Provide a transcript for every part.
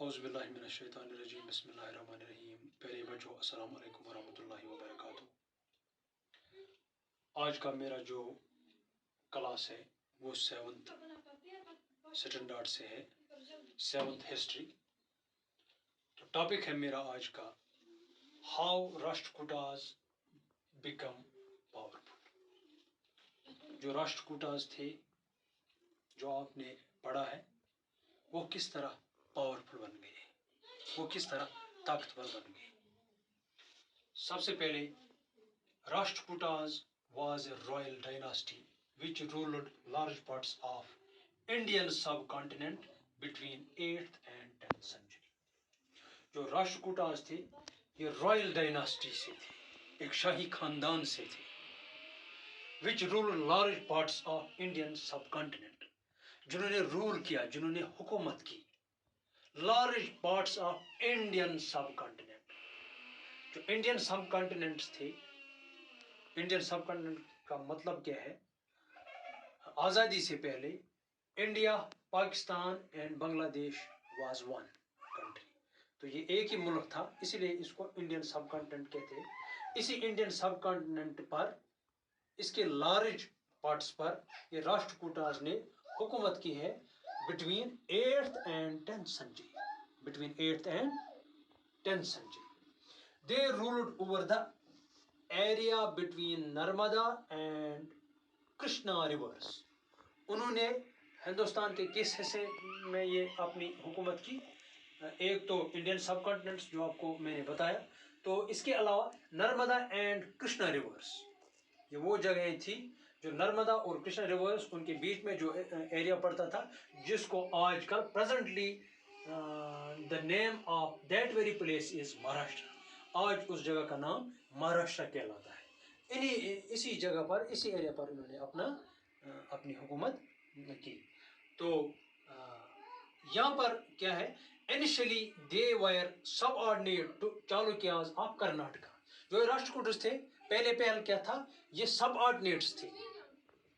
اعوذ باللہ من الشیطان الرجیم بسم اللہ الرحمن الرحیم. پیارے بچوں، السلام علیکم ورحمۃ اللہ وبرکاتہ. آج کا میرا جو کلاس ہے وہ 7th اسٹینڈرڈ سے ہے، 7th ہسٹری. تو ٹاپک ہے میرا آج کا ہاؤ راشٹرکوٹاز بیکم پاورفل. جو راشٹرکوٹاز تھے جو آپ نے پڑھا ہے وہ کس طرح پاورفل بن گئے، وہ کس طرح طاقتور بن گئے. سب سے پہلے راشٹرکوٹاز was a royal dynasty which ruled large parts of Indian subcontinent between 8th and 10th century. جو راشٹرکوٹاز تھے یہ رائل ڈائناسٹی سے تھے، ایک شاہی خاندان سے تھے. which ruled large parts of Indian subcontinent، جنہوں نے رول کیا، جنہوں نے حکومت کی large parts of Indian sub continent. جو انڈین سب کانٹیننٹس تھے، انڈین سب کانٹیننٹ کا مطلب کیا ہے؟ آزادی سے پہلے انڈیا، پاکستان اینڈ بنگلہ دیش واز ون کنٹری. تو یہ ایک ہی ملک تھا، اسی لیے اس کو انڈین سب کانٹیننٹ کہتے ہیں. اسی انڈین سب کانٹیننٹ پر، اس کے لارج پارٹس پر یہ راشٹرکوٹاز نے حکومت کی ہے between 8th and 10th century. Between 8th and 10th century. They ruled over the area between Narmada and Krishna rivers. انہوں نے ہندوستان کے کس حصے میں یہ اپنی حکومت کی؟ ایک تو انڈین سب کانٹیننٹس جو آپ کو میں نے بتایا، تو اس کے علاوہ نرمدا اینڈ کرشنا ریورس، یہ وہ جگہیں تھی جو نرمدا اور کرشنا ریورس ان کے بیچ میں جو ایریا پڑتا تھا، جس کو آج کل presently the name of that very place is Maharashtra. آج اس جگہ کا نام مہاراشٹر کہلاتا ہے. اسی جگہ پر، اسی ایریا پر انہوں نے اپنی حکومت کی. تو یہاں پر کیا ہے؟ Initially they were subordinate to Chalukyas of Karnataka. جو راشٹرکوٹس تھے پہلے کیا تھا؟ یہ سب آرڈینیٹس تھے،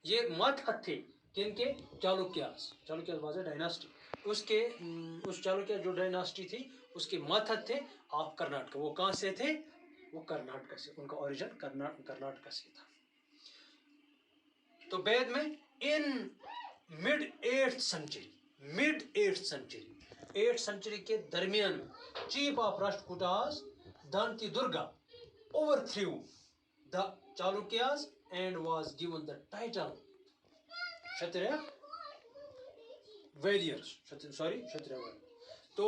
یہ ماتحت تھے کن کے؟ Chalukyas. Chalukyas was a dynasty. اس چالوکیا جو ڈائناسٹی تھی اس کے ماتحت تھے آف کرناٹکا. وہ کہاں سے تھے؟ وہ کرناٹکا سے، ان کا اوریجن کرناٹکا سے تھا. تو بعد میں ان مڈ 8th سینچری کے درمیان میں chief of Rashtrakutas Dantidurga overthrew the Chalukyas and was given the title Kshatriya warriors. تو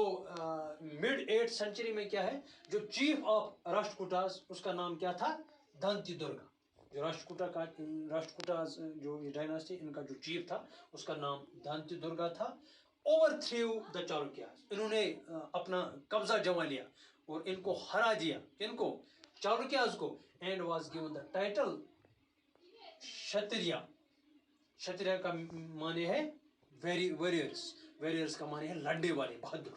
مڈ 8th سینچری میں کیا ہے؟ جو چیف آف راشٹرکوٹاز اس کا نام کیا تھا؟ دانتی درگا. جو راشٹرکوٹاز جو یہ ڈائناسٹی، ان کا جو چیف تھا اس کا نام دانتی درگا تھا. اوور تھریو دا چالوکیاز، انہوں نے اپنا قبضہ جما لیا اور ان کو ہرا دیا. ان کو؟ چالوکیاز کو. And was given the title Kshatriya. Kshatriya کا معنی ہے ویریئرس. ویریئرس کا معنی ہے لڑنے والے، بہادر.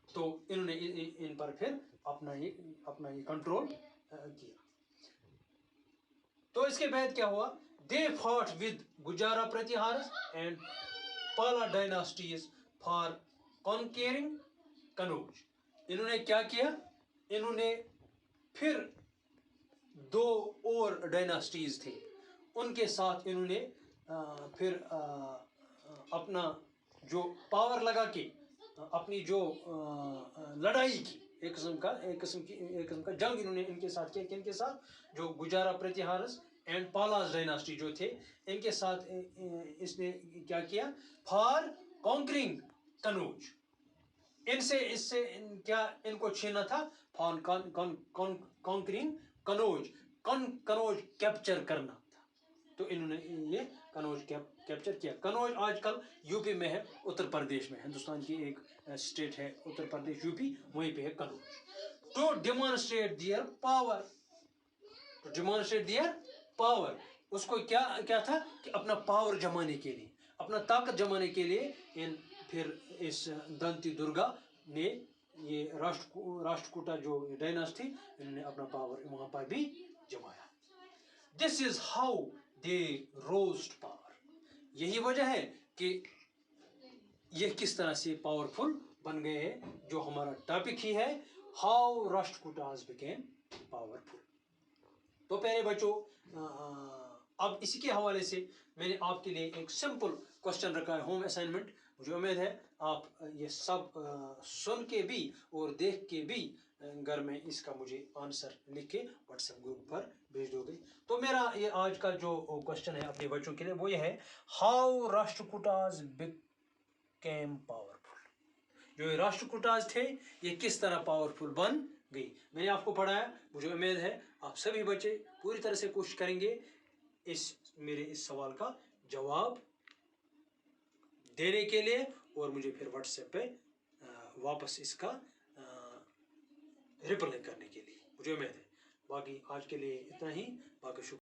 تو انہوں نے ان پر پھر اپنا یہ کنٹرول کیا. تو اس کے بعد کیا ہوا؟ دے فاٹ ود گجارا پرتیہارس اینڈ پالا ڈائناسٹیز فار کانکیرنگ کنوج. انہوں نے کیا کیا؟ انہوں نے پھر دو اور ڈائناسٹیز تھے ان کے ساتھ انہوں نے پھر اپنا جو پاور لگا کے اپنی جو لڑائی کی، ایک قسم کا جنگ انہوں نے ان کے ساتھ کیا. کن کے ساتھ؟ جو گجارا پرتیہارس اینڈ پالاز ڈائناسٹی جو تھے ان کے ساتھ اس نے کیا کیا؟ فار کانکرنگ کنوج. اس سے کیا ان کو چھینا تھا؟ فار کانکرنگ کنوج. کنوج کیپچر کرنا تھا. تو انہوں نے یہ کنوج کیپچر کیا. کنوج آج کل یو پی میں ہے، اتر پردیش میں. ہندوستان کی ایک اسٹیٹ ہے اتر پردیش، یو پی، وہیں پہ ہے Kannauj. To demonstrate their power. اس کو کیا تھا کہ اپنا پاور جمانے کے لیے، اپنا طاقت جمانے کے لیے پھر اس دانتی درگا نے یہ راشٹرکوٹا جو ڈائناسٹی، انہوں نے اپنا پاور وہاں پر بھی جمایا. This is how they rose to power. یہی وجہ ہے کہ یہ کس طرح سے پاورفل بن گئے ہیں، جو ہمارا ٹاپک ہی ہے ہاؤ راشٹرکوٹاز بیکیم پاورفل. تو پیارے بچوں اب اسی کے حوالے سے میں نے آپ کے لیے ایک سمپل کوشچن رکھا ہے ہوم اسائنمنٹ. مجھے امید ہے آپ یہ سب سن کے بھی اور دیکھ کے بھی گھر میں اس کا مجھے آنسر لکھ کے واٹس ایپ گروپ پر بھیج دو گے. تو میرا یہ آج کا جو کوشچن ہے اپنے بچوں کے لیے وہ یہ ہے ہاؤ راشٹرکوٹاز بیکیم پاورفل. جو راشٹرکوٹاز تھے یہ کس طرح پاورفل بن گئی. میں نے آپ کو پڑھایا. مجھے امید ہے آپ سبھی بچے پوری طرح سے کوشش کریں گے میرے اس سوال کا جواب دینے کے لیے اور مجھے پھر واٹس ایپ پہ واپس اس کا ریپلائی کرنے کے لیے. مجھے امید ہے. باقی آج کے لیے اتنا ہی. باقی شکریہ.